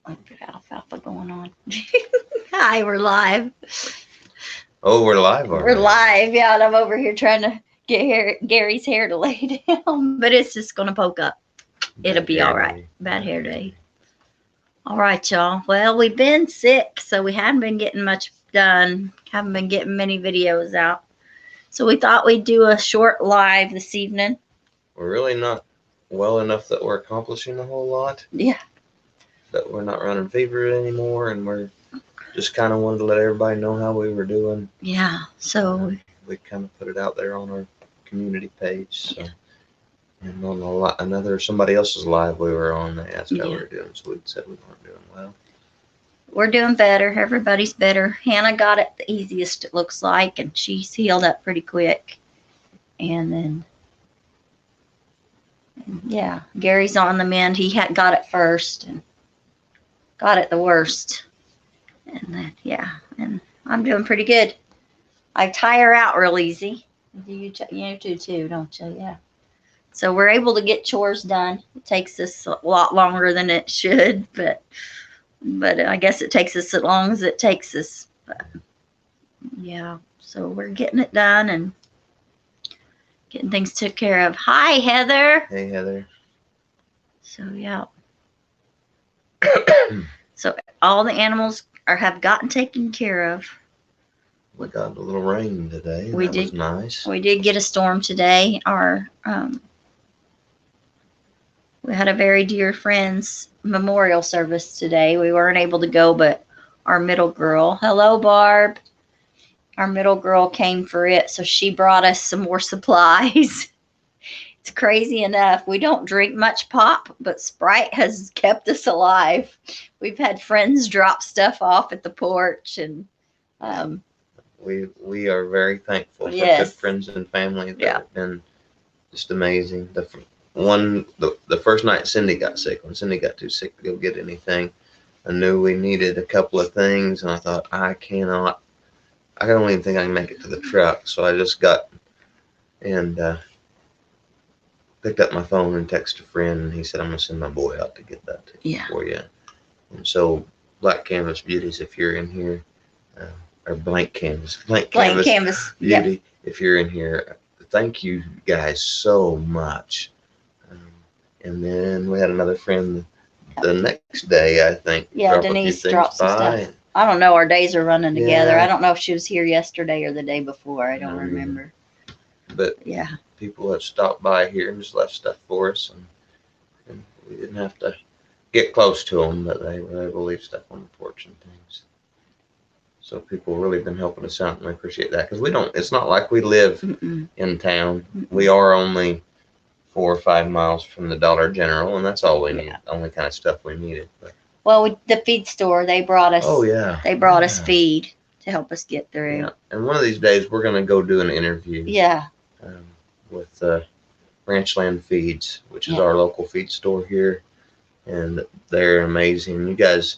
I've got alfalfa going on. Hi, we're live. Oh, we're live We're already. live. Yeah, and I'm over here trying to get Gary's hair to lay down, but it's just gonna poke up. It'll Bad be hair all right. day. Bad hair day. All right, y'all. Well, we've been sick, so we haven't been getting much done. Haven't been getting many videos out. So we thought we'd do a short live this evening. We're really not well enough that we're accomplishing a whole lot. Yeah. That we're not running fever anymore, and we're just kind of wanted to let everybody know how we were doing. Yeah. So We kind of put it out there on our community page. So, and on somebody else's live we were on, they asked how we were doing, so we said we weren't doing well. We're doing better. Everybody's better. Hannah got it the easiest, it looks like, and she's healed up pretty quick. And then, yeah, Gary's on the mend. He had got it first and got it the worst. And then, yeah, and I'm doing pretty good. I tire out real easy. You do too, don't you? Yeah. So we're able to get chores done. It takes us a lot longer than it should, but I guess it takes us as long as it takes us. But yeah, so we're getting it done and getting things took care of. Hi, Heather. Hey, Heather. So yeah. So all the animals have gotten taken care of. We got a little rain today. We that did. Was nice. We did get a storm today. We had a very dear friend's memorial service today. We weren't able to go, but our middle girl, hello Barb, our middle girl came for it, so she brought us some more supplies. It's crazy enough. We don't drink much pop, but Sprite has kept us alive. We've had friends drop stuff off at the porch, and we are very thankful for Yes. good friends and family that Yeah. have been just amazing. The first night Cindy got sick, when Cindy got too sick to go get anything, I knew we needed a couple of things, and I thought I don't even think I can make it to the truck. So I just got and picked up my phone and texted a friend, and he said, I'm gonna send my boy out to get that for you. And so Black Canvas Beauties, if you're in here, or Blank Canvas Canvas Beauty, yep. If you're in here, thank you guys so much. And then we had another friend the next day, I think. Yeah, Denise dropped some stuff. I don't know. Our days are running together. Yeah. I don't know if she was here yesterday or the day before. I don't remember. But yeah, people have stopped by here and just left stuff for us, and we didn't have to get close to them, but they were able to leave stuff on the porch and things. So people really been helping us out, and I appreciate that, because it's not like we live in town. We are only 4 or 5 miles from the Dollar General, and that's all we need. The only kind of stuff we needed. But. Well, the feed store, they brought us. Oh yeah. They brought us feed to help us get through. Yeah. And one of these days we're gonna go do an interview. Yeah. With Ranchland Feeds, which is our local feed store here, and they're amazing. You guys,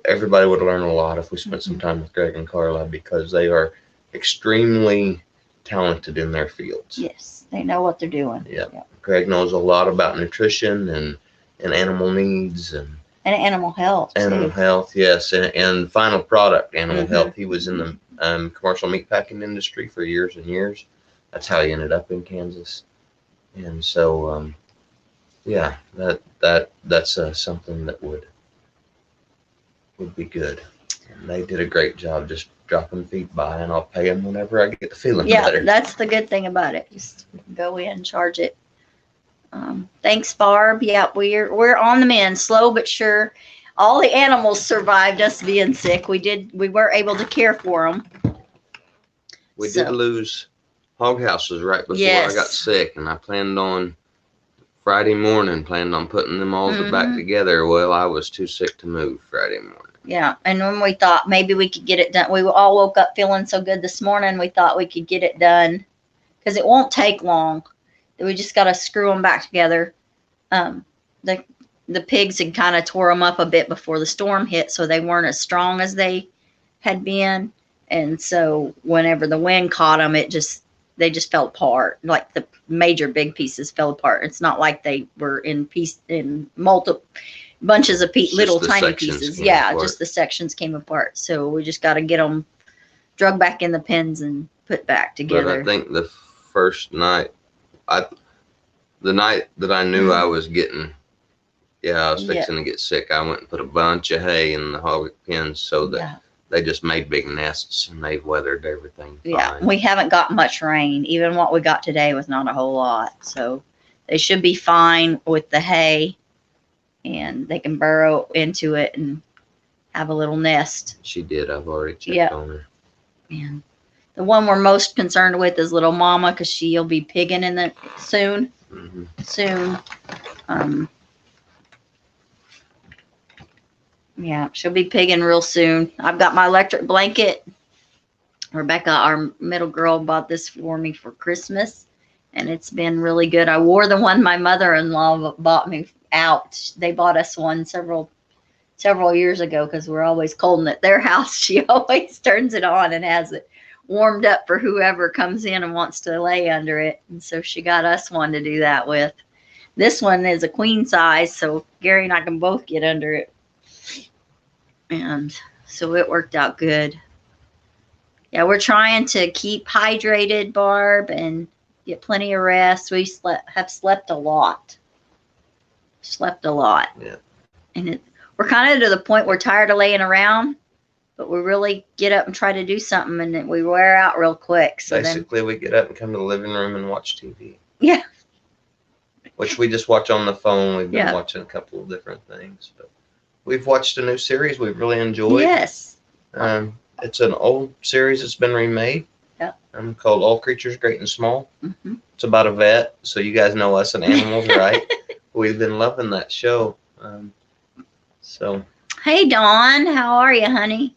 everybody would learn a lot if we spent some time with Greg and Carla, because they are extremely talented in their fields. Yes, they know what they're doing. Yeah. Greg knows a lot about nutrition and animal needs and animal health. Animal health, yes, and final product animal health. He was in the commercial meat packing industry for years and years. That's how he ended up in Kansas. And so, yeah, that's something that would be good. And they did a great job just dropping feed by, and I'll pay them whenever I get to feeling better. Yeah, that's the good thing about it. Just go in, charge it. Thanks, Barb. Yeah, we're on the mend, slow but sure. All the animals survived us being sick. We were able to care for them. We did lose hog houses right before I got sick, and I planned on Friday morning, putting them all back together. Well, I was too sick to move Friday morning. Yeah, and when we thought maybe we could get it done, we all woke up feeling so good this morning. We thought we could get it done because it won't take long. We just got to screw them back together. The pigs had kind of tore them up a bit before the storm hit, so they weren't as strong as they had been. And so whenever the wind caught them, they just fell apart. Like the major big pieces fell apart. It's not like they were in multiple. bunches of little the tiny sections pieces. came Yeah, apart. just the sections came apart. So we just got to get them drug back in the pens and put back But together. I think the first night, the night that I knew I was getting, I was Yeah. fixing to get sick, I went and put a bunch of hay in the hog pens so that Yeah. they just made big nests and they weathered everything Yeah, fine. we haven't got much rain. Even what we got today was not a whole lot. So they should be fine with the hay, and they can burrow into it and have a little nest. She did. I've already checked Yeah. on her. And the one we're most concerned with is little Mama, because she'll be pigging in the soon. Hmm. Soon. Yeah, she'll be pigging real soon. I've got my electric blanket. Rebecca, our middle girl, bought this for me for Christmas, and it's been really good. I wore the one my mother-in-law bought me out. They bought us one several years ago because we're always cold at their house. She always turns it on and has it warmed up for whoever comes in and wants to lay under it. And so she got us one to do that with. This one is a queen size, so Gary and I can both get under it. And so it worked out good. Yeah, we're trying to keep hydrated, Barb, and get plenty of rest. We have slept a lot. Yeah. And we're kind of to the point we're tired of laying around, but we really get up and try to do something, and then we wear out real quick. So Basically, we get up and come to the living room and watch TV. Yeah. Which we just watch on the phone. We've been Yeah. watching a couple of different things, but we've watched a new series we've really enjoyed. Yes. It's an old series that's been remade. Yeah. Called All Creatures Great and Small. Hmm. It's about a vet, so you guys know us and animals, right? We've been loving that show. So Hey, Dawn, how are you, honey?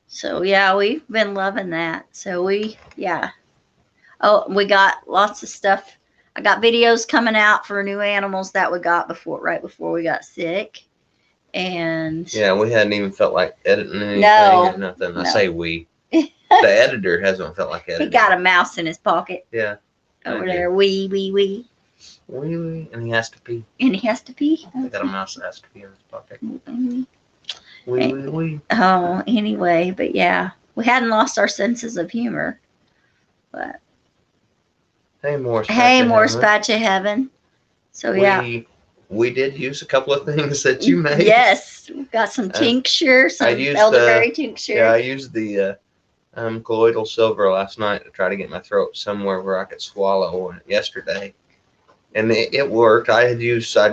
So yeah, we've been loving that. So Oh, we got lots of stuff. I got videos coming out for new animals that we got right before we got sick. And yeah, we hadn't even felt like editing anything No. or nothing. No. I say we. The editor hasn't felt like editing. he got a mouse in his pocket Yeah. over I there. do. Wee. Wee, and he has to pee. And he has to pee. I got a mouse that has to pee in his pocket. Okay. Wee. Oh, anyway, but yeah, we hadn't lost our senses of humor. But Hey, Morris. hey, Patch of Morris Heaven. Patch of Heaven. So yeah. We did use a couple of things that you made. Yes, we've got some tincture, some used, elderberry tincture. Yeah, I used the colloidal silver last night to try to get my throat somewhere where I could swallow yesterday. And it worked. I'd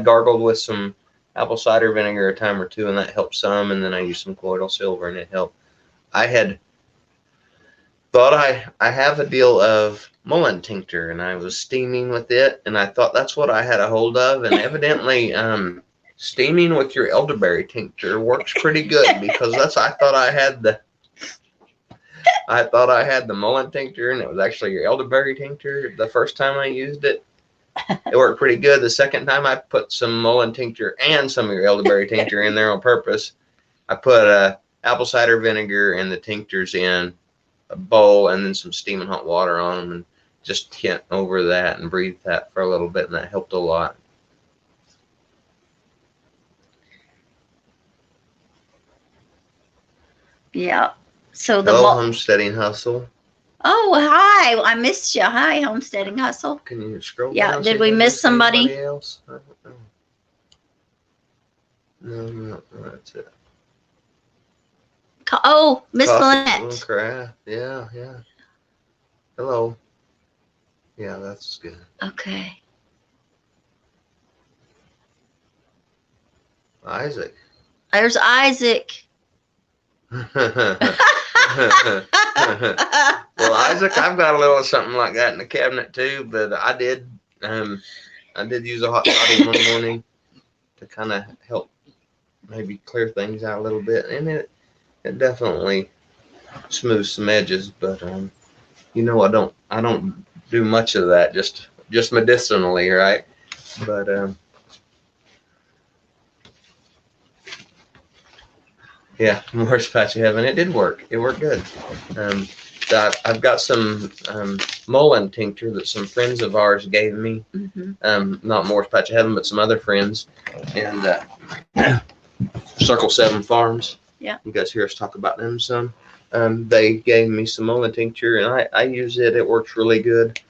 gargled with some apple cider vinegar a time or two, and that helped some. And then I used some colloidal silver, and it helped. I had thought I have a deal of mullein tincture, and I was steaming with it, and I thought that's what I had a hold of. And evidently, steaming with your elderberry tincture works pretty good, because I thought I had the mullein tincture, and it was actually your elderberry tincture. The first time I used it, it worked pretty good. The second time I put some mullein tincture and some of your elderberry tincture in there on purpose. I put apple cider vinegar and the tinctures in a bowl, and then some steaming hot water on them, and just hit over that and breathe that for a little bit, and that helped a lot. Yeah. So Hello, Homesteading Hustle. Oh, hi. I missed you. Hi, Homesteading Hustle. Can you scroll Yeah, down? did see we if miss there's somebody? anybody else? I don't know. No, that's it. Oh, Miss Coffee Lynette. Craft. Yeah. Hello. Yeah, that's good. Okay. Isaac. There's Isaac. Well, Isaac, I've got a little something like that in the cabinet too, but I did use a hot toddy one morning to kind of help maybe clear things out a little bit, and it definitely smooths some edges. But I don't do much of that, just medicinally, right? But yeah, Morris Patch of Heaven. It did work. It worked good. I've got some mullein tincture that some friends of ours gave me. Not Morris Patch of Heaven, but some other friends. And Circle 7 Farms. Yeah. You guys hear us talk about them some. They gave me some mullein tincture, and I use it. It works really good.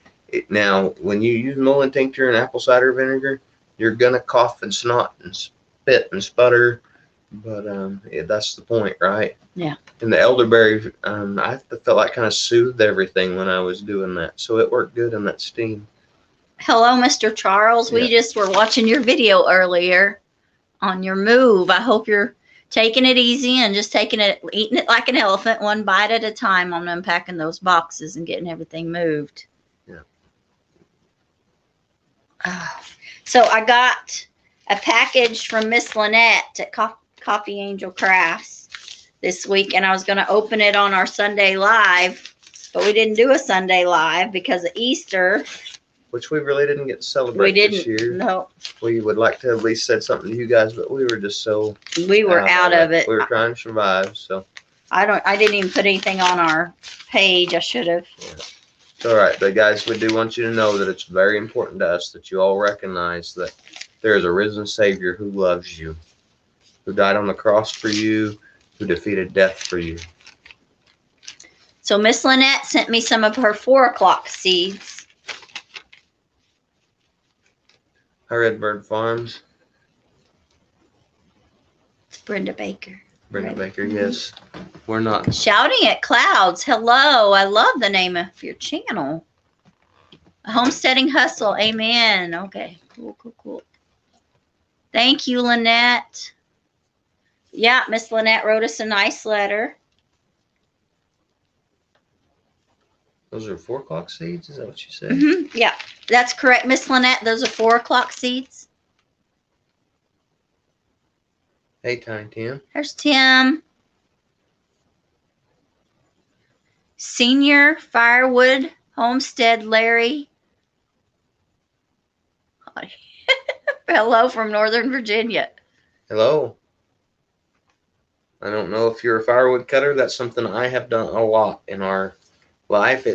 Now, when you use mullein tincture and apple cider vinegar, you're going to cough and snot and spit and sputter. But that's the point, right? Yeah. And the elderberry, I felt like kind of soothed everything when I was doing that. So it worked good in that steam. Hello, Mr. Charles. We just were watching your video earlier on your move. I hope you're taking it easy and just eating it like an elephant, one bite at a time on unpacking those boxes and getting everything moved. Yeah. So I got a package from Miss Lynette at Coffee Angel Crafts this week, and I was going to open it on our Sunday Live, but we didn't do a Sunday Live because of Easter. Which we really didn't get to celebrate this year. No. We would like to at least said something to you guys, but we were just so we were out of it. We were trying to survive, so I didn't even put anything on our page. I should have. Yeah. It's all right, but guys, we do want you to know that it's very important to us that you all recognize that there is a risen Savior who loves you, who died on the cross for you, who defeated death for you. So Miss Lynette sent me some of her 4 o'clock seeds. Hi, Redbird Farms. It's Brenda Baker. Brenda Baker, yes. We're not. Shouting at Clouds. Hello. I love the name of your channel. Homesteading Hustle. Amen. Okay. Cool. Thank you, Lynette. Yeah, Miss Lynette wrote us a nice letter. Those are 4 o'clock seeds? Is that what you said? Mm-hmm. Yeah, that's correct, Miss Lynette. Those are 4 o'clock seeds. Hey, Tiny Tim. There's Tim. Senior Firewood Homestead Larry. Hello from Northern Virginia. Hello. I don't know if you're a firewood cutter. That's something I have done a lot in our life.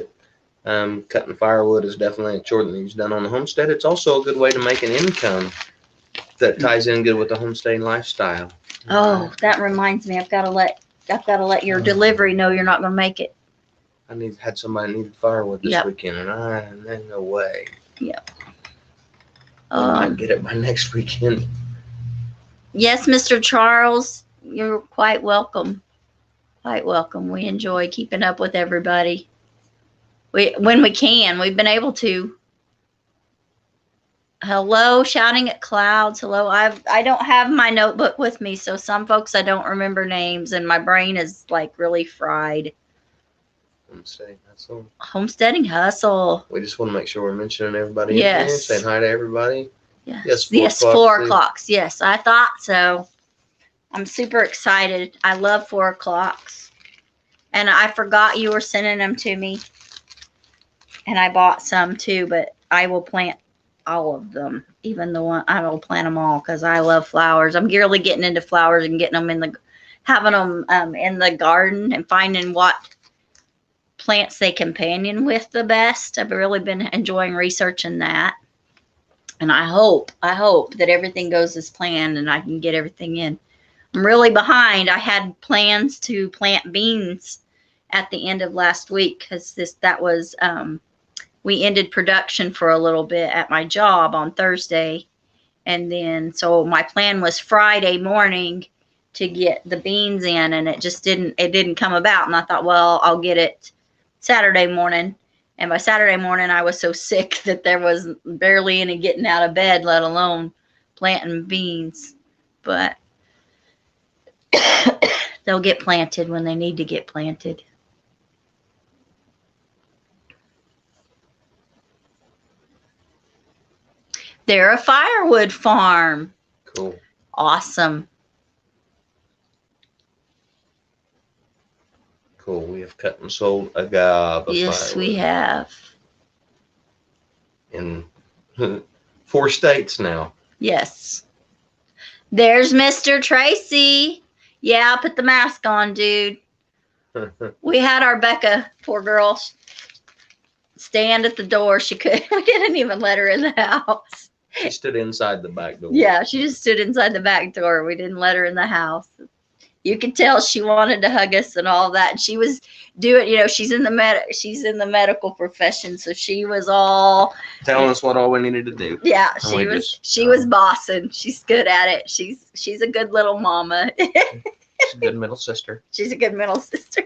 Cutting firewood is definitely a chore that needs done on the homestead. It's also a good way to make an income that ties in good with the homesteading lifestyle. Oh, that reminds me. I've got to let your delivery know you're not going to make it. I had somebody needed firewood this weekend, and there's no way. Yep. I might get it by next weekend. Yes, Mr. Charles, you're quite welcome. Quite welcome. We enjoy keeping up with everybody. When we can, we've been able to. Hello, Shouting at Clouds. Hello. I don't have my notebook with me, so some folks I don't remember names, and my brain is like really fried. Homesteading Hustle. We just want to make sure we're mentioning everybody. Yes. In here, saying hi to everybody. Yes. Yes, 4 o'clocks. Yes, I thought so. I'm super excited. I love 4 o'clocks. And I forgot you were sending them to me. And I bought some too, but I will plant all of them. Even the one, I will plant them all because I love flowers. I'm really getting into flowers and getting them having them in the garden and finding what plants they companion with the best. I've really been enjoying researching that. And I hope that everything goes as planned and I can get everything in. I'm really behind. I had plans to plant beans at the end of last week because we ended production for a little bit at my job on Thursday. And then, so my plan was Friday morning to get the beans in, and it didn't come about. And I thought, well, I'll get it Saturday morning. And by Saturday morning, I was so sick that there was barely any getting out of bed, let alone planting beans. But they'll get planted when they need to get planted. They're a firewood farm. Cool. Awesome. Cool. We have cut and sold a gob of Yes, firewood. we have. In 4 states now. Yes. There's Mr. Tracy. Yeah, I'll put the mask on, dude. We had our Becca, poor girl, stand at the door. She could. We didn't even let her in the house. She stood inside the back door. Yeah, she just stood inside the back door. We didn't let her in the house. You could tell she wanted to hug us and all that. And she was doing, she's in the medical profession, so she was all telling us what all we needed to do. yeah. And She was bossing. She's good at it. She's a good little mama. She's a good middle sister. She's a good middle sister.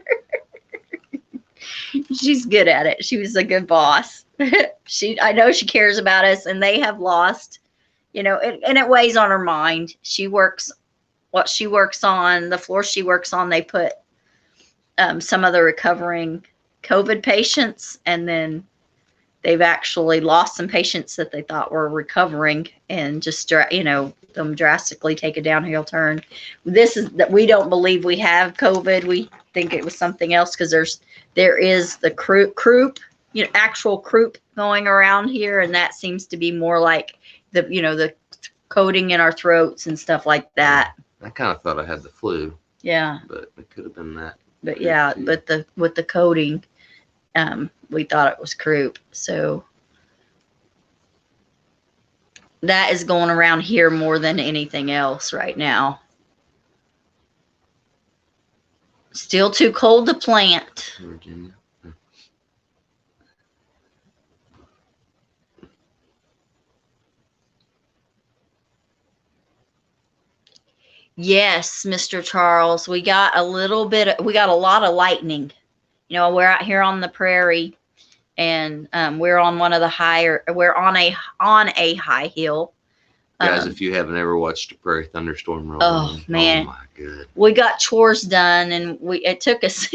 She's good at it. She was a good boss. I know she cares about us, and they have lost, and it weighs on her mind. She works on, the floor she works on, they put some of the recovering COVID patients, and then they've actually lost some patients that they thought were recovering, and just, them drastically take a downhill turn. This is that we don't believe we have COVID. We think it was something else, because there is the croup, actual croup going around here, and that seems to be more like the coating in our throats and stuff like that. I kind of thought I had the flu. Yeah. But it could have been that. But yeah, but with the coating, we thought it was croup. So that is going around here more than anything else right now. Still too cold to plant. Virginia. Yes, Mr. Charles, we got a lot of lightning. We're out here on the prairie, and we're on a high hill. Guys, if you haven't ever watched a prairie thunderstorm roll, oh man, oh my god, we got chores done, and it took us.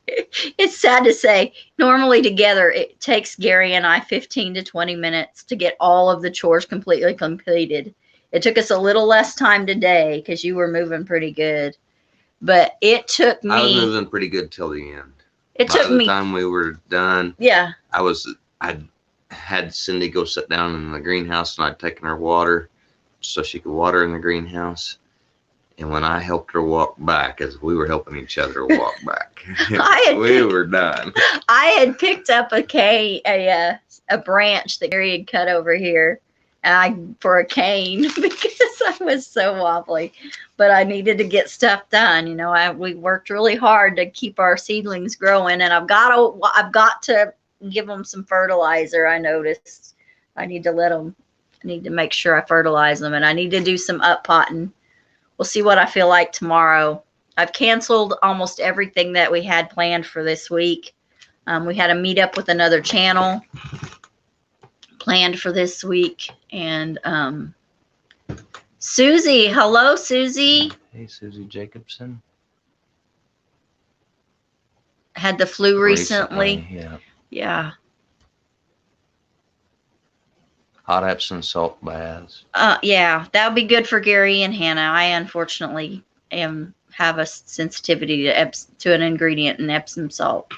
It's sad to say, normally together it takes Gary and I 15 to 20 minutes to get all of the chores completely completed. It took us a little less time today because you were moving pretty good, but it took me. I was moving pretty good till the end. By the time we were done. Yeah. I had Cindy go sit down in the greenhouse, and I'd taken her water so she could water in the greenhouse. And when I helped her walk back, as we were helping each other walk back, we were done. I had picked up a branch that Gary had cut over here, for a cane, because I was so wobbly, but I needed to get stuff done. We worked really hard to keep our seedlings growing, and I've got to give them some fertilizer. I noticed I need to make sure I fertilize them, and I need to do some up potting. We'll see what I feel like tomorrow. I've canceled almost everything that we had planned for this week. We had a meetup with another channel planned for this week, and Susie, hello Susie. Hey Susie Jacobson. Had the flu recently. Yeah. Hot Epsom salt baths. Yeah, that would be good for Gary and Hannah. I unfortunately have a sensitivity to an ingredient in Epsom salt.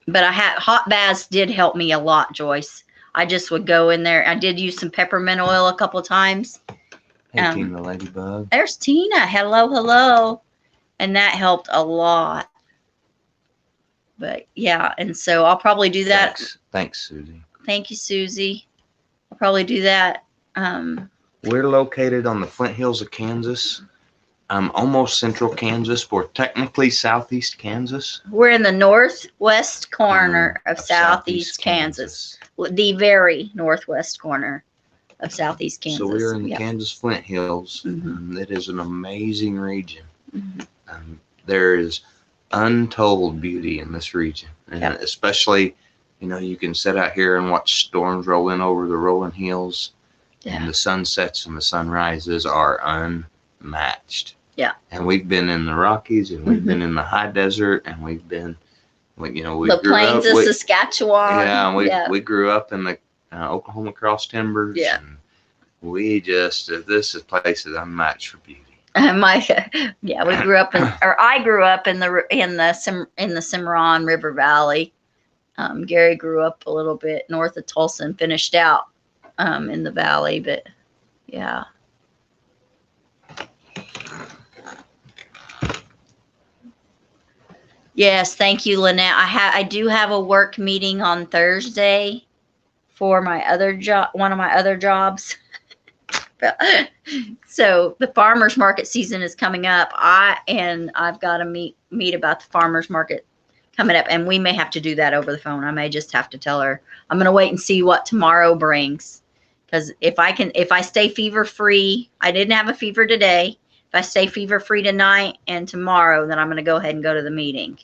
But hot baths did help me a lot, Joyce. I just would go in there. I did use some peppermint oil a couple of times. Hey, Tina Ladybug. There's Tina. Hello. And that helped a lot. But yeah, and so I'll probably do that. Thanks, Susie. Thank you, Susie. I'll probably do that. We're located on the Flint Hills of Kansas. Almost central Kansas. We're technically southeast Kansas. We're in the northwest corner of southeast Kansas. The very northwest corner of southeast Kansas. So we're in the Kansas Flint Hills. Mm-hmm. It is an amazing region. Mm-hmm. There is untold beauty in this region, and especially, you can sit out here and watch storms roll in over the rolling hills, and the sunsets and the sunrises are unmatched. Yeah. And we've been in the Rockies, and we've been in the high desert, and we've been, the plains of Saskatchewan. Yeah, and we grew up in the Oklahoma Cross Timbers. Yeah. And this place is unmatched for beauty. We grew up I grew up in the Cimarron River Valley. Gary grew up a little bit north of Tulsa and finished out in the valley, but yeah. Yes, thank you, Lynette. I do have a work meeting on Thursday for my other job, one of my other jobs. So the farmers market season is coming up. I've got to meet about the farmers market coming up, and we may have to do that over the phone. I may just have to tell her. I'm going to wait and see what tomorrow brings, because if I stay fever free, I didn't have a fever today. If I stay fever free tonight and tomorrow, then I'm going to go ahead and go to the meeting.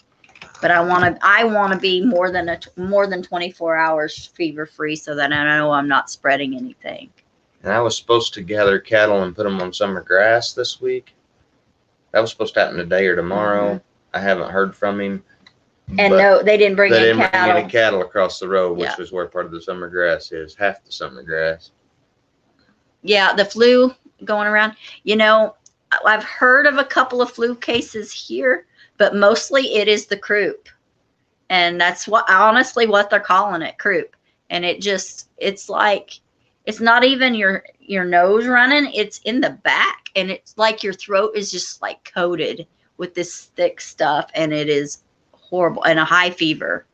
But I want to be more than 24 hours fever free, so that I know I'm not spreading anything. And I was supposed to gather cattle and put them on summer grass this week. That was supposed to happen today or tomorrow. I haven't heard from him. And no, they didn't bring in cattle. Any cattle across the road, which Yeah. was where part of the summer grass is, half the summer grass. Yeah, the flu going around. You know, I've heard of a couple of flu cases here, but mostly it is the croup. And that's honestly what they're calling it, croup. And it's like, it's not even your nose running, it's in the back, and it's like your throat is just like coated with this thick stuff, and it is horrible, and a high fever.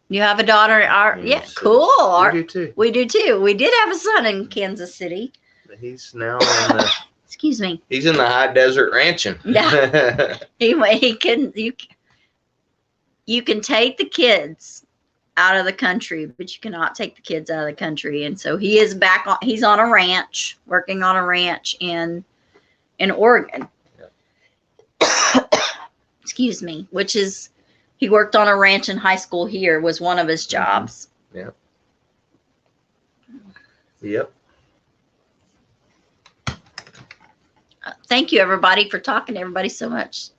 You have a daughter? Yeah, cool. We do too. We do too. We did have a son in Kansas City. He's now in the, Excuse me. he's in the high desert ranching. Yeah. Anyway, you can take the kids out of the country, but you cannot take the kids out of the country. And so he is he's on a ranch, working on a ranch in Oregon. Yeah. Excuse me, he worked on a ranch in high school here, was one of his jobs. Yeah. Yep. Thank you, everybody, for talking to everybody so much.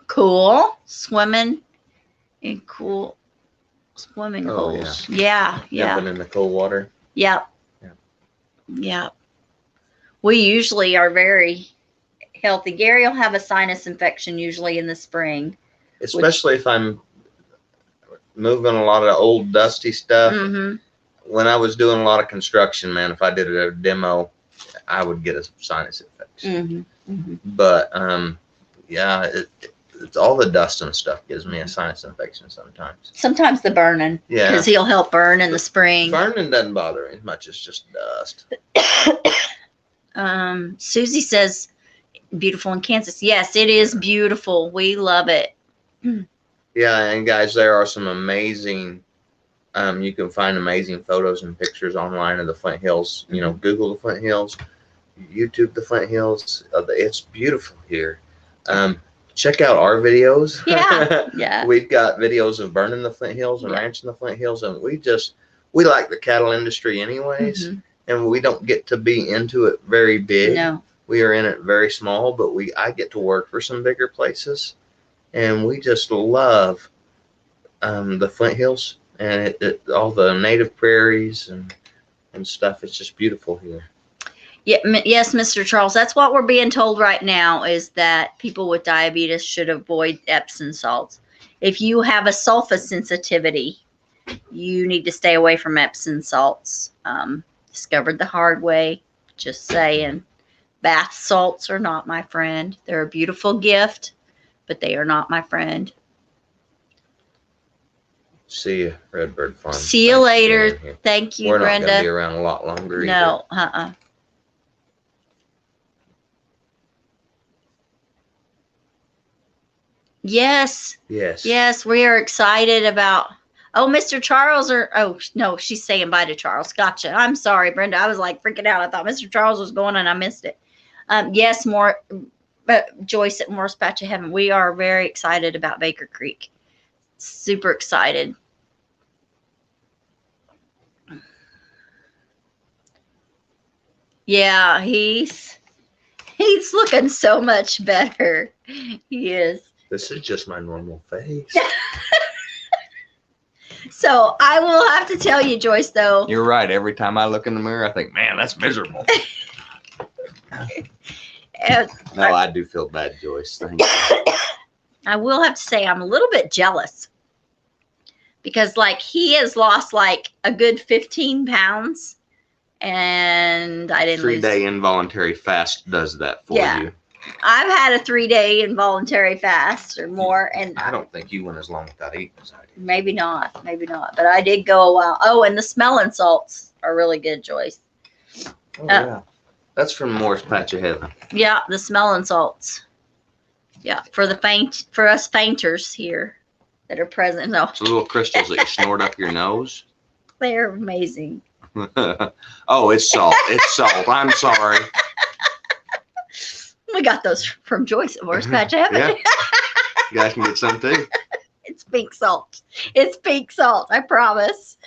Cool. Swimming in cool swimming holes. Yeah. Jumping in the cold water. Yep. Yeah. We usually are very healthy. Gary will have a sinus infection usually in the spring. Especially if I'm moving a lot of old dusty stuff. Mm-hmm. When I was doing a lot of construction, man, if I did a demo, I would get a sinus infection. Mm-hmm. Mm-hmm. But yeah, it's all the dust and stuff gives me a sinus infection sometimes. Sometimes the burning. Yeah. Because he'll help burn in the spring. Burning doesn't bother me as much as just dust. Susie says, beautiful in Kansas. Yes, it is beautiful. We love it. Yeah, and guys, there are some amazing, you can find amazing photos and pictures online of the Flint Hills. You know, Google the Flint Hills, YouTube the Flint Hills. It's beautiful here. Check out our videos. Yeah, yeah. We've got videos of burning the Flint Hills and ranching the Flint Hills, and we like the cattle industry anyways. Mm-hmm. And we don't get to be into it very big. No. We are in it very small, but I get to work for some bigger places. And we just love the Flint Hills and all the native prairies and stuff. It's just beautiful here. Yeah, yes, Mr. Charles. That's what we're being told right now, is that people with diabetes should avoid Epsom salts. If you have a sulfa sensitivity, you need to stay away from Epsom salts. Discovered the hard way. Just saying. Bath salts are not my friend. They're a beautiful gift, but they are not my friend. See you, Redbird Farm. See you later. Thank you, We're Brenda. We're not going to be around a lot longer No, either. Yes. Yes. Yes, we are excited about. Oh, Mr. Charles, oh, no, she's saying bye to Charles. Gotcha. I'm sorry, Brenda. I was like freaking out. I thought Mr. Charles was going and I missed it. Yes, Joyce at Morris Patch of Heaven. We are very excited about Baker Creek. Super excited. Yeah, he's looking so much better. He is. This is just my normal face. So I will have to tell you, Joyce, though. You're right. Every time I look in the mirror, I think, man, that's miserable. No, I do feel bad, Joyce. Thank you. I will have to say I'm a little bit jealous because like he has lost like a good 15 pounds, and I didn't lose. 3-day involuntary fast does that for Yeah. you. I've had a 3-day involuntary fast or more, and I don't think you went as long without eating as I did. maybe not, but I did go a while. Oh, and the smelling salts are really good, Joyce. Oh, yeah. That's from Moore's Patch of Heaven. Yeah, the smelling salts. Yeah, for us fainters here that are present. No, It's the little crystals that you snort up your nose. they're amazing. Oh, it's salt. It's salt. I'm sorry. We got those from Joyce at Moore's Patch of Heaven. Yeah. You guys can get some too. It's pink salt. It's pink salt. I promise.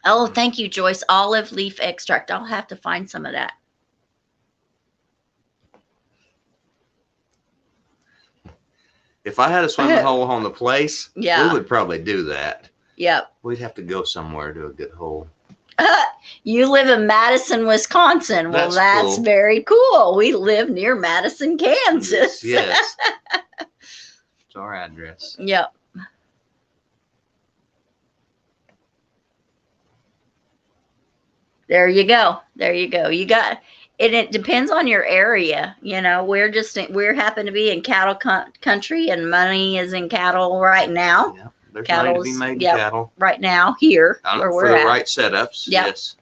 Oh, thank you, Joyce. Olive leaf extract. I'll have to find some of that. If I had a swimming hole on the place, Yeah. we would probably do that. Yep. We'd have to go somewhere to a good hole. You live in Madison, Wisconsin. Well, that's cool. very cool. We live near Madison, Kansas. Yes. It's our address. Yep. There you go. There you go. You got it. It depends on your area. You know, we're happen to be in cattle country, and money is in cattle right now. Yeah. There's money to be Cattle's- made in yep. cattle. Right now, here where For we're the at. right setups. Yep. Yes.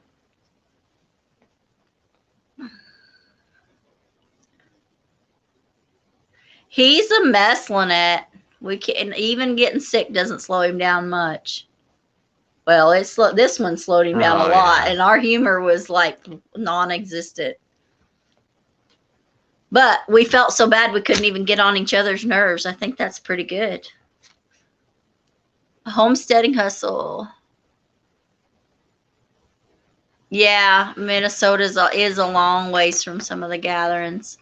He's a mess, Lynette. We can even getting sick doesn't slow him down much. Well, this one slowed him down a lot, yeah. and our humor was like non-existent. But we felt so bad we couldn't even get on each other's nerves. I think that's pretty good. A homesteading hustle. Yeah, Minnesota is a long ways from some of the gatherings.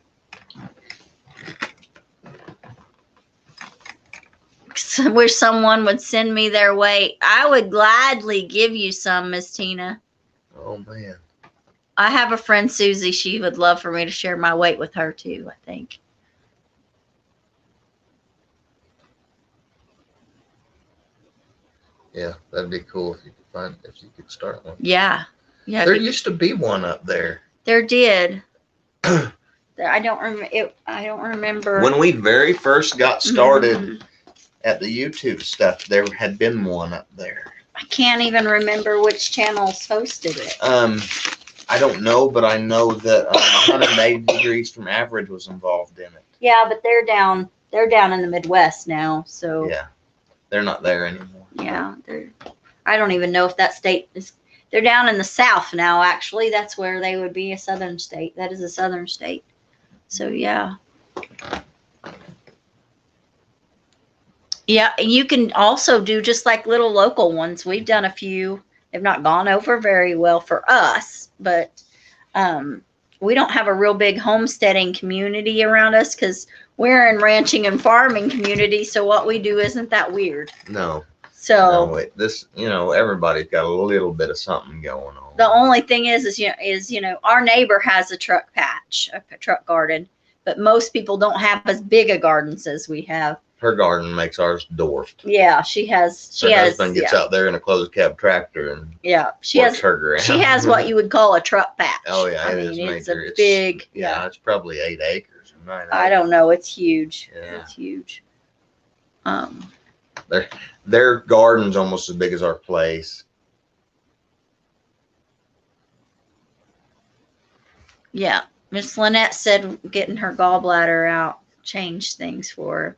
Wish someone would send me their weight. I would gladly give you some, Miss Tina. Oh, man. I have a friend, Susie. She would love for me to share my weight with her, too, I think. Yeah, that'd be cool if you could start one. Yeah. Yeah. There used to be one up there. There did. I don't remember. When we very first got started Mhm. at the YouTube stuff, there had been one up there. I can't even remember which channels hosted it. I don't know, but I know that 180 Degrees from Average was involved in it. Yeah, but they're down in the Midwest now. So Yeah, they're not there anymore. yeah, I don't even know if that state is. They're down in the South now. Actually, that's where they would be a Southern state. That is a Southern state. So yeah. Yeah, you can also do just like little local ones. We've done a few. They've not gone over very well for us, but we don't have a real big homesteading community around us because we're in ranching and farming community. So what we do isn't that weird. No. So No, everybody's got a little bit of something going on. the only thing is our neighbor has a truck patch, a truck garden, but most people don't have as big a gardens as we have. Her garden makes ours dwarfed. Yeah, she has. Her husband gets out there in a closed cab tractor and She works has. her ground. She has what you would call a truck patch. Oh yeah, it is it's major. a big. Yeah, it's probably 8 acres. 9 acres. I don't know. It's huge. Yeah. It's huge. Their garden's almost as big as our place. Yeah. Miss Lynette said getting her gallbladder out changed things for her.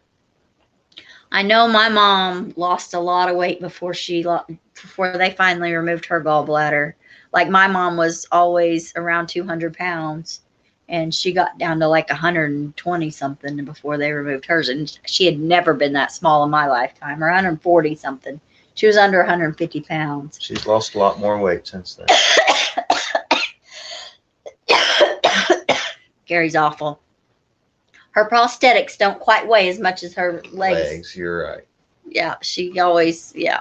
I know my mom lost a lot of weight before they finally removed her gallbladder. Like my mom was always around 200 pounds and she got down to like 120 something before they removed hers. And she had never been that small in my lifetime, or 140 something. She was under 150 pounds. She's lost a lot more weight since then. Gary's awful. Her prosthetics don't quite weigh as much as her legs. You're right. Yeah, she always, yeah.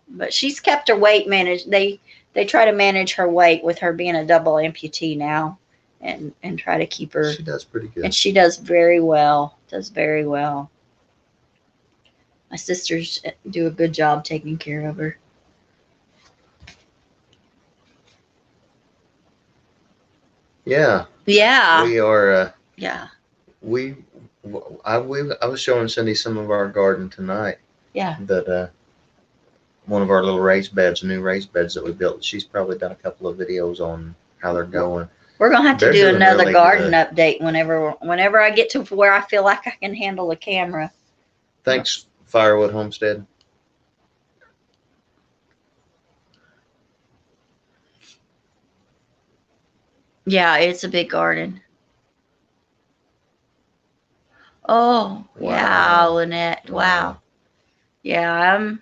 But she's kept her weight managed. They try to manage her weight with her being a double amputee now. and try to keep her. She does pretty good. And she does very well. Does very well. My sisters do a good job taking care of her. Yeah. Yeah. We are. Yeah. I was showing Cindy some of our garden tonight. Yeah. That one of our little raised beds, new raised beds that we built. She's probably done a couple of videos on how they're going. We're gonna have to They're do doing another really garden good. update whenever I get to where I feel like I can handle the camera. Thanks, Firewood Homestead. Yeah, it's a big garden. Oh, yeah, Wow. Lynette. Wow. Yeah,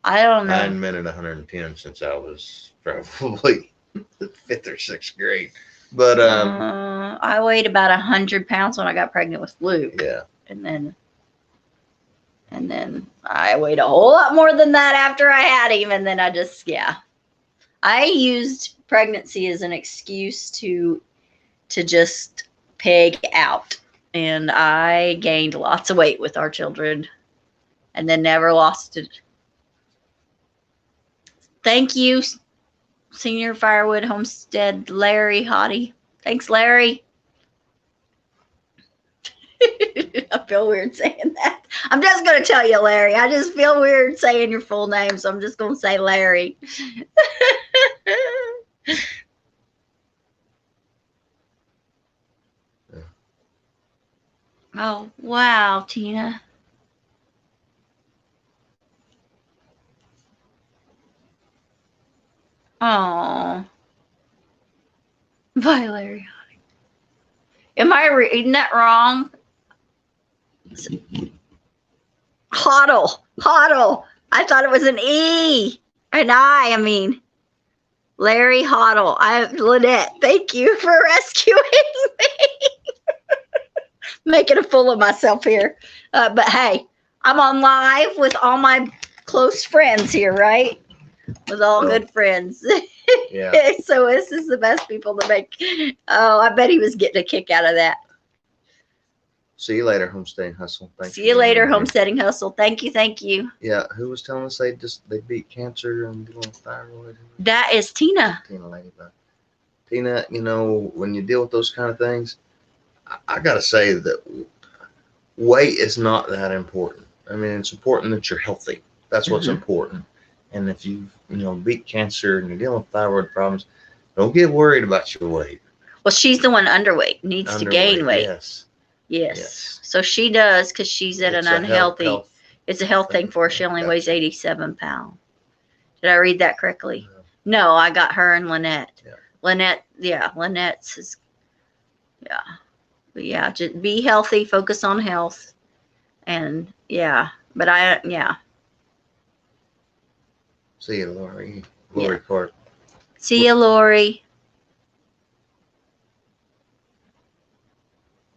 I don't know. I hadn't been at 110 since I was probably fifth or sixth grade. But I weighed about 100 pounds when I got pregnant with Luke. yeah. And then I weighed a whole lot more than that after I had him. And then I used pregnancy as an excuse to just peg out. And I gained lots of weight with our children and then never lost it. Thank you, Senior Firewood Homestead, Larry Hottie. Thanks, Larry. I feel weird saying that. I'm just going to tell you, Larry. I just feel weird saying your full name, so I'm just going to say Larry. Oh, wow, Tina. Oh. Bye, Larry. Am I reading that wrong? Hoddle. I thought it was an E. I mean. Larry Hoddle. Lynette, thank you for rescuing me. Making a fool of myself here. But hey, I'm on live with all my close friends here, right? With all good friends. Yeah. So this is the best people to make. Oh, I bet he was getting a kick out of that. See you later, Homesteading Hustle. Thanks. See you later, Homesteading Hustle. Thank you. Yeah, who was telling us they beat cancer and dealing with thyroid? That is Tina. Tina Ladybug. Tina, when you deal with those kind of things, I gotta say that weight is not that important. I mean, it's important that you're healthy. That's what's important. And if you beat cancer and you're dealing with thyroid problems, don't get worried about your weight. Well, she's the one underweight, needs to gain weight. Yes. So she does because she's at an unhealthy. It's a health thing for her. She only weighs 87 pounds. Did I read that correctly? No, I got her and Lynette. Yeah. Lynette's is, But just be healthy, focus on health. And See you, Lori. Lori Clark. See you, Lori.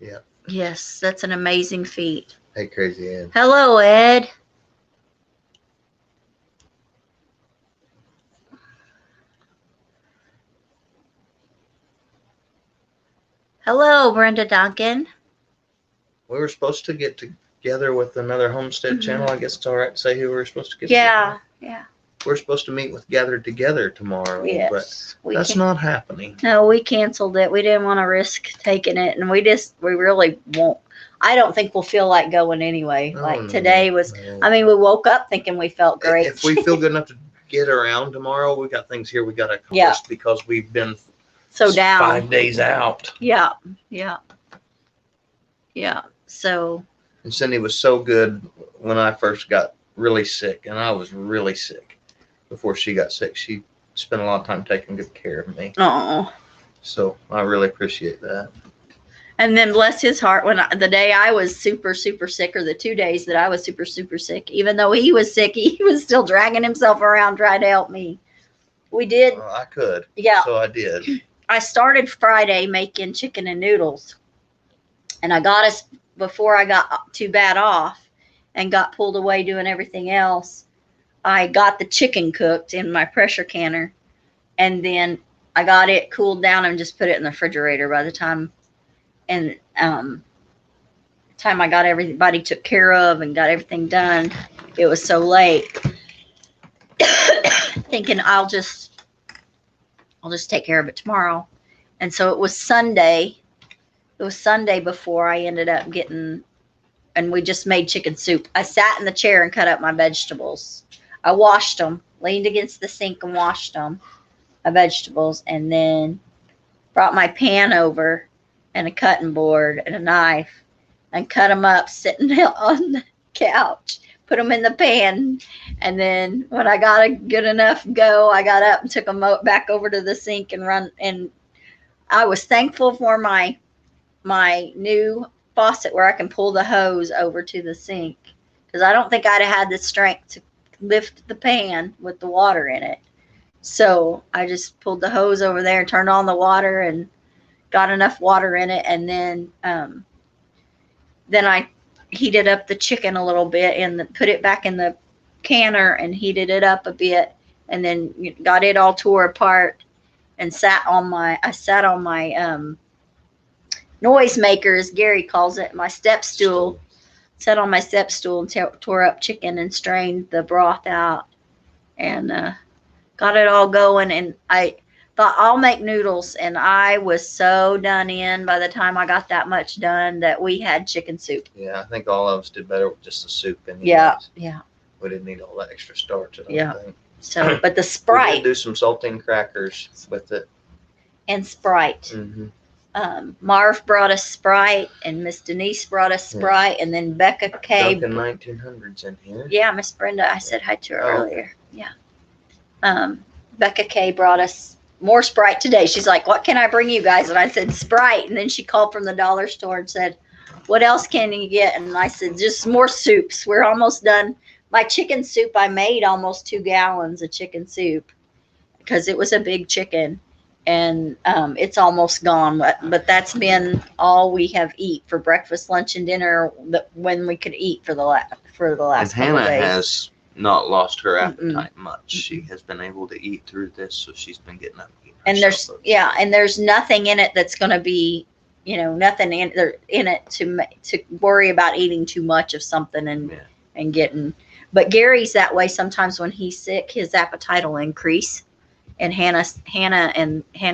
Yeah. Yes, that's an amazing feat. Hey, Crazy Ed. Hello, Ed. Hello, Brenda Duncan. We were supposed to get together with another Homestead channel. I guess it's all right to say who we were supposed to get together. Yeah. We're supposed to meet with Gathered Together tomorrow, Yes, but that's not happening. No, we canceled it. We didn't want to risk taking it, and we really won't. I don't think we'll feel like going anyway. Today was. No. I mean, we woke up thinking we felt great. If we feel good enough to get around tomorrow, we got things here we got to accomplish because we've been so down 5 days out. Yeah. So. And Cindy was so good when I first got really sick, and I was really sick. Before she got sick, she spent a lot of time taking good care of me. Oh. So I really appreciate that. And then bless his heart, the day I was super, super sick, or the 2 days that I was super, super sick, even though he was sick, he was still dragging himself around trying to help me. We did. Well, I could. Yeah. So I did. I started Friday making chicken and noodles. And I got us, before I got too bad off and got pulled away doing everything else, I got the chicken cooked in my pressure canner. And then I got it cooled down and just put it in the refrigerator. By the time time I got everybody took care of and got everything done, it was so late. Thinking I'll just take care of it tomorrow. And so it was Sunday. It was Sunday before I ended up getting, and we just made chicken soup. I sat in the chair and cut up my vegetables. I washed them, leaned against the sink and washed them, my vegetables, and then brought my pan over and a cutting board and a knife and cut them up sitting on the couch, put them in the pan. And then when I got a good enough go, I got up and took them back over to the sink and run. And I was thankful for my new faucet where I can pull the hose over to the sink, because I don't think I'd have had the strength to lift the pan with the water in it. So I just pulled the hose over there and turned on the water and got enough water in it. And then I heated up the chicken a little bit and put it back in the canner and heated it up a bit, and then got it all tore apart and sat on my noise maker, as Gary calls it, my step stool. Sat on my step stool and tore up chicken and strained the broth out and got it all going. And I thought I'll make noodles, and I was so done in by the time I got that much done that we had chicken soup. Yeah, I think all of us did better with just the soup. Yeah. We didn't need all that extra starch. I don't think. So, but the We Sprite did do some saltine crackers with it. and Sprite. Mm-hmm. Marv brought us Sprite, and Miss Denise brought us Sprite, and then Becca K. Duncan 1900s in here. Yeah, Miss Brenda. I said hi to her Oh. earlier. Yeah. Becca K brought us more Sprite today. She's like, "What can I bring you guys?" And I said, "Sprite." And then she called from the dollar store and said, "What else can you get?" And I said, "Just more soups. We're almost done." My chicken soup, I made almost 2 gallons of chicken soup because it was a big chicken. And it's almost gone, but that's been all we have eat for breakfast, lunch, and dinner when we could eat for the last And couple of Hannah days. has not lost her Mm-mm. appetite much. She has been able to eat through this, so she's been getting up and eating And herself there's nothing in it that's going to be, nothing in it to worry about eating too much of something and getting. But Gary's that way sometimes when he's sick. His appetite will increase. And Hannah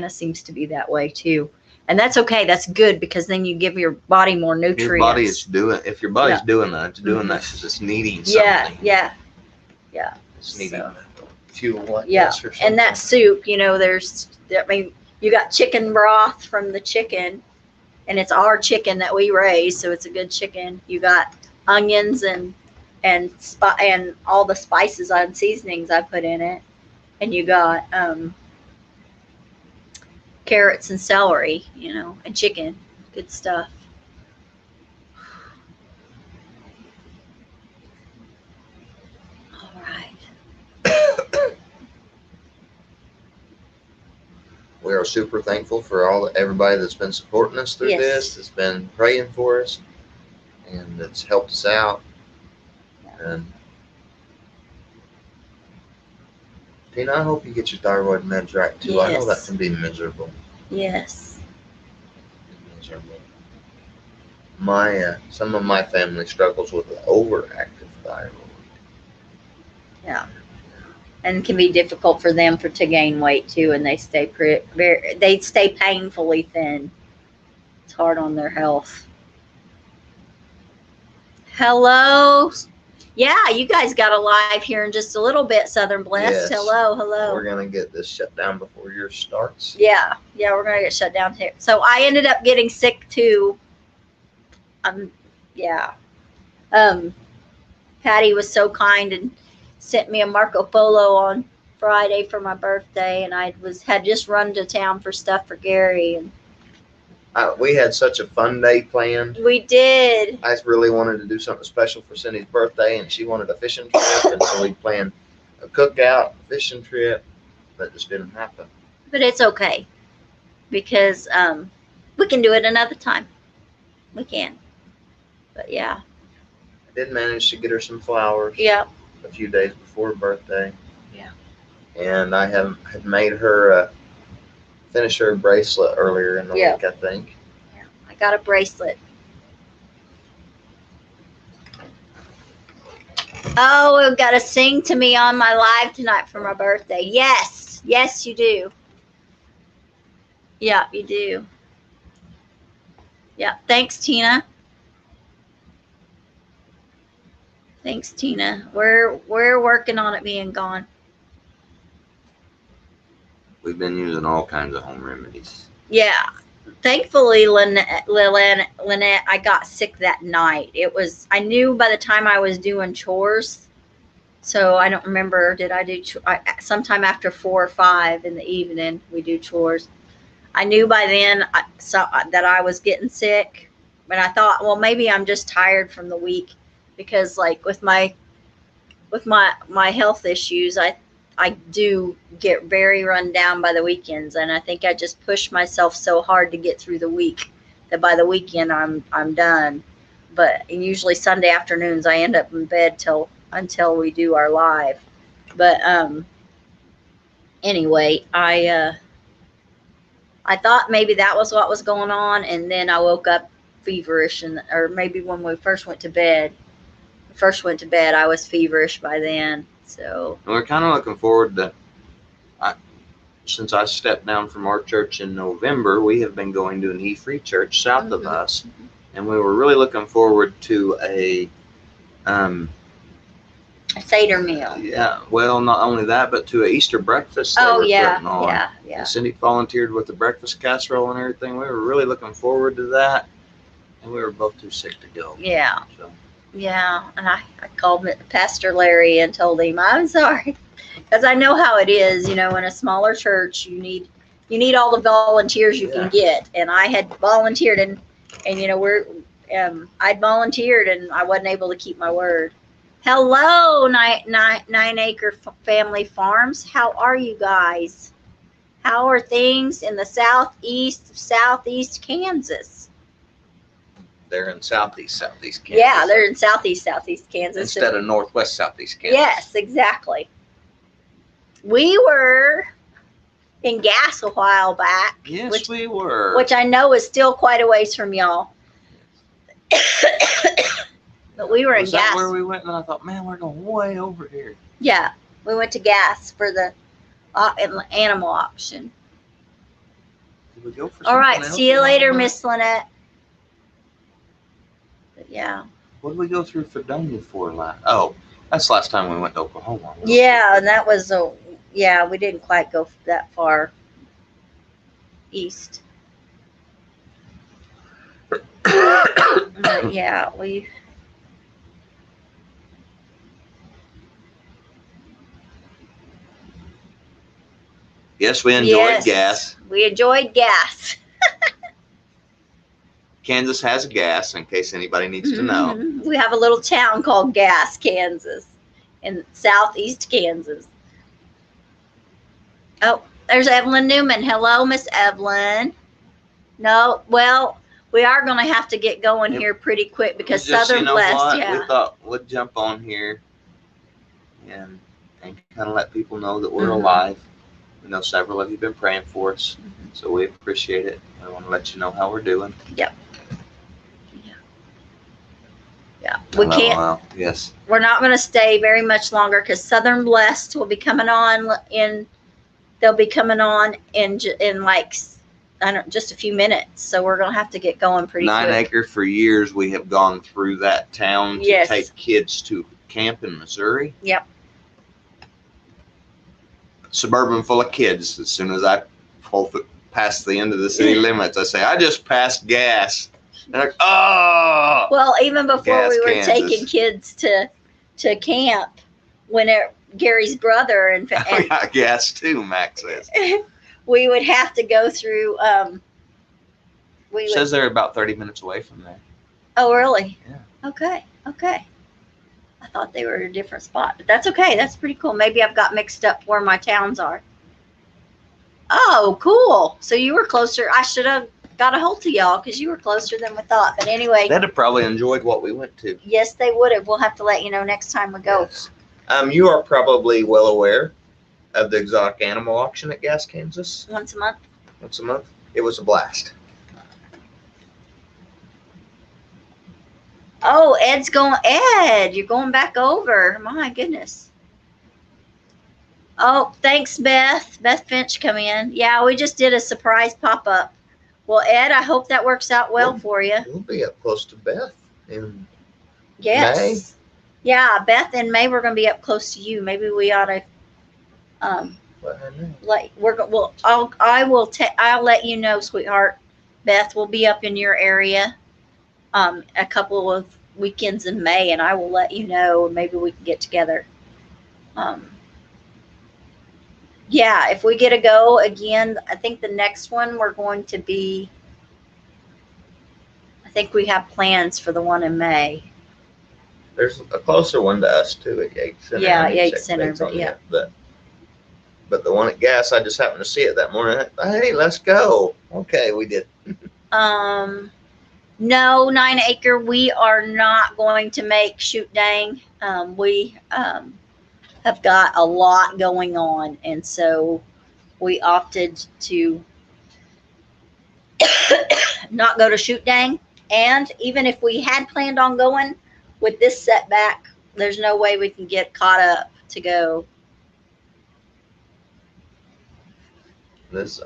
seems to be that way too, and that's okay. That's good, because then you give your body more nutrients. Your body is doing. If your body's doing that, it's doing that because it's needing something. Yeah. It's needing So. fuel like Yeah, this or something. and that soup, you got chicken broth from the chicken, and it's our chicken that we raise, so it's a good chicken. You got onions and all the spices and seasonings I put in it. And you got carrots and celery, and chicken. Good stuff. All right. We are super thankful for everybody that's been supporting us through Yes. this, that's been praying for us, and that's helped us out. And Tina, I hope you get your thyroid meds right too. I know that Yes. can be miserable. Yes. Some of my family struggles with an overactive thyroid. Yeah. And it can be difficult for them to gain weight too, and they stay painfully thin. It's hard on their health. Hello. Yeah, you guys got a live here in just a little bit, Southern Blessed. Yes. Hello. We're gonna get this shut down before yours starts. Yeah, we're gonna get shut down here. So I ended up getting sick too. Patty was so kind and sent me a Marco Polo on Friday for my birthday, and I had just run to town for stuff for Gary, and We had such a fun day planned. we did. I really wanted to do something special for Cindy's birthday, and she wanted a fishing trip, and so we planned a cookout, a fishing trip, but it just didn't happen. But it's okay, because we can do it another time. We can. But yeah. I did manage to get her some flowers Yeah. a few days before her birthday. Yeah. And I had made her finish her bracelet earlier in the Yeah. week, I think. Yeah, I got a bracelet. Oh, we've got to sing to me on my live tonight for my birthday. Yes. Yes, you do. Yeah, you do. Yeah. Thanks, Tina. Thanks, Tina. We're working on it being gone. We've been using all kinds of home remedies. Yeah. Thankfully, Lynette, I got sick that night. I knew by the time I was doing chores. So I don't remember, did I do, sometime after 4 or 5 in the evening, we do chores. I knew by then that I was getting sick, but I thought, well, maybe I'm just tired from the week, because like with my health issues, I do get very run down by the weekends, and I think I just push myself so hard to get through the week that by the weekend I'm done. But usually Sunday afternoons I end up in bed until we do our live. But anyway, I thought maybe that was what was going on, and then I woke up feverish, or maybe when we first went to bed, I was feverish by then. So We're kind of looking forward to, since I stepped down from our church in November, we have been going to an E-Free church south of us, and we were really looking forward to a Seder meal. Yeah, well, not only that, but to an Easter breakfast. Oh yeah, putting on. yeah. And Cindy volunteered with the breakfast casserole and everything. We were really looking forward to that, and we were both too sick to go. Yeah. So. Yeah, and I called Pastor Larry and told him I'm sorry, because I know how it is. In a smaller church, you need all the volunteers you can get, and I had volunteered, and I'd volunteered, and I wasn't able to keep my word. Hello, 9 Acre Family Farms. How are you guys? How are things in the southeast Kansas? They're in southeast Kansas. Yeah, they're in southeast Kansas. Instead of northwest southeast Kansas. Yes, exactly. We were in Gass a while back. Yes, we were. Which I know is still quite a ways from y'all. But we were in Gass. That where we went? And I thought, man, we're going way over here. Yeah, we went to Gass for the animal auction. Did we go for all right, else? See you later, Miss Lynette. But yeah. What did we go through Fredonia for last? Oh, that's last time we went to Oklahoma. Yeah, and that was we didn't quite go that far east. But yeah, Yes, we enjoyed Gass. We enjoyed Gass. Kansas has gas, in case anybody needs to know. We have a little town called Gass, Kansas, in southeast Kansas. Oh, there's Evelyn Newman. Hello, Miss Evelyn. No, well, we are going to have to get going here pretty quick because Southern Blessed, we thought we'd jump on here and kind of let people know that we're alive. We know several of you have been praying for us, so we appreciate it. I want to let you know how we're doing. Yep. Yeah, we can't. Yes. We're not going to stay very much longer because Southern Blessed will be coming on they'll be coming on in like, just a few minutes. So we're going to have to get going pretty quick. 9 Acre, for years, we have gone through that town to take kids to camp in Missouri. Yep. Suburban full of kids. As soon as I pull past the end of the city limits, I say, I just passed Gass. They're like, oh! Well, even before Gass, we were Kansas. taking kids to camp, when Gary's brother and Gass too, Max says. We would have to go through. Says they're about 30 minutes away from there. Oh, really? Yeah. Okay. I thought they were at a different spot, but that's okay. That's pretty cool. Maybe I've got mixed up where my towns are. Oh, cool. So you were closer. I should have got a hold of y'all because you were closer than we thought. But anyway. They'd have probably enjoyed what we went to. Yes, they would have. We'll have to let you know next time we go. Yes. You are probably well aware of the exotic animal auction at Gass, Kansas. Once a month. once a month. It was a blast. Oh, Ed's going. Ed, you're going back over. My goodness. Oh, thanks, Beth. Beth Finch come in. Yeah, we just did a surprise pop-up. Well, Ed, I hope that works out well for you. We'll be up close to Beth in Yes. May. Yeah, Beth and May, we're going to be up close to you. Maybe we ought to, like, I'll let you know, sweetheart. Beth will be up in your area, a couple of weekends in May, and I will let you know, and maybe we can get together. Yeah, if we get to go again, I think the next one we're going to be, I think we have plans for the one in May. There's a closer one to us too at Yates Center. Yeah, I need to Yates check Center, dates on but yeah. that. But the one at Gas, I just happened to see it that morning. Hey, let's go. Okay, we did. No, 9 Acre, we are not going to make Shoot Dang. We have got a lot going on, and so we opted to not go to Shoot Dang. And even if we had planned on going, with this setback, there's no way we can get caught up to go. This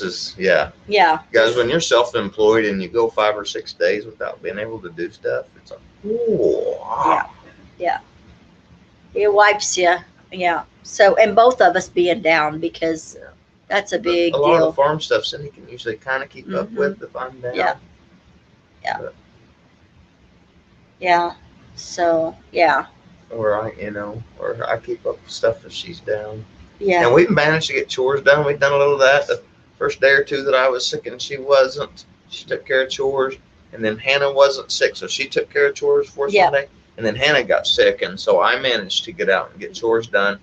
is, yeah. Yeah. Guys, when you're self-employed and you go 5 or 6 days without being able to do stuff, it's like, Yeah. Yeah. It wipes you. Yeah. So, and both of us being down, because that's a big a lot deal. of the farm stuff Cindy can usually kind of keep up with if I'm down. Yeah. Yeah. So, yeah. Or I keep up with stuff if she's down. Yeah. And we've managed to get chores done. We've done a little of that the first day or two that I was sick and she wasn't. She took care of chores. And then Hannah wasn't sick, so she took care of chores for Sunday. And then Hannah got sick, and so I managed to get out and get chores done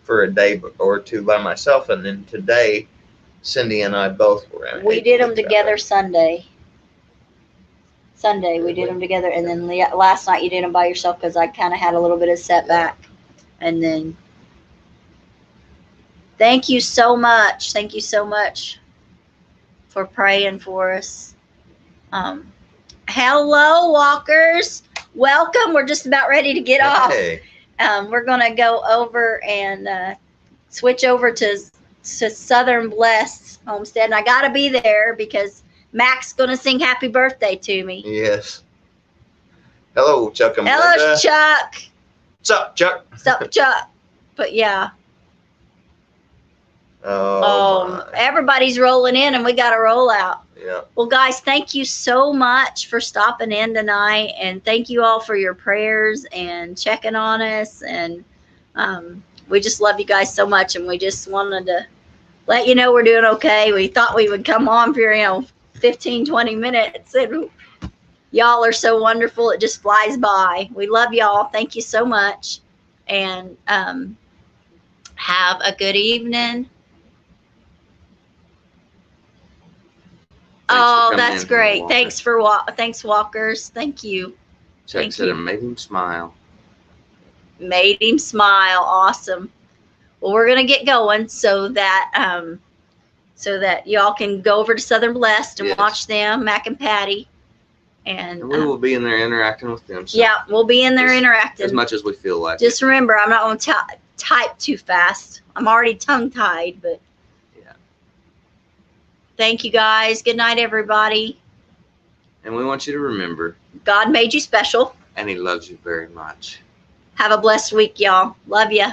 for a day or two by myself. And then today, Cindy and I both were in. We did them together Sunday. We did them together, and then last night you did them by yourself because I kind of had a little bit of setback. And then, thank you so much. Thank you so much for praying for us. Hello, walkers. Welcome. We're just about ready to get off. We're going to go over and switch over to Southern Blessed Homestead. And I got to be there because Mac's going to sing happy birthday to me. Yes. Hello, Chuck and Hello, Brenda. Chuck. What's up, Chuck? What's up, Chuck? But yeah. Oh, everybody's rolling in and we got to roll out. Yeah. Well, guys, thank you so much for stopping in tonight. And thank you all for your prayers and checking on us. And we just love you guys so much. And we just wanted to let you know we're doing okay. We thought we would come on for, 15, 20 minutes. And y'all are so wonderful. It just flies by. We love y'all. Thank you so much. And have a good evening. Oh, that's great. Thanks, walkers. Thank you. Chuck said it made him smile. Made him smile. Awesome. Well, we're gonna get going so that y'all can go over to Southern Blessed and watch them, Mac and Patty, and we will be in there interacting with them. So yeah, we'll be in there interacting as much as we feel like. Just remember, I'm not gonna type too fast. I'm already tongue-tied, but. Thank you, guys. Good night, everybody. And we want you to remember, God made you special. And he loves you very much. Have a blessed week, y'all. Love ya.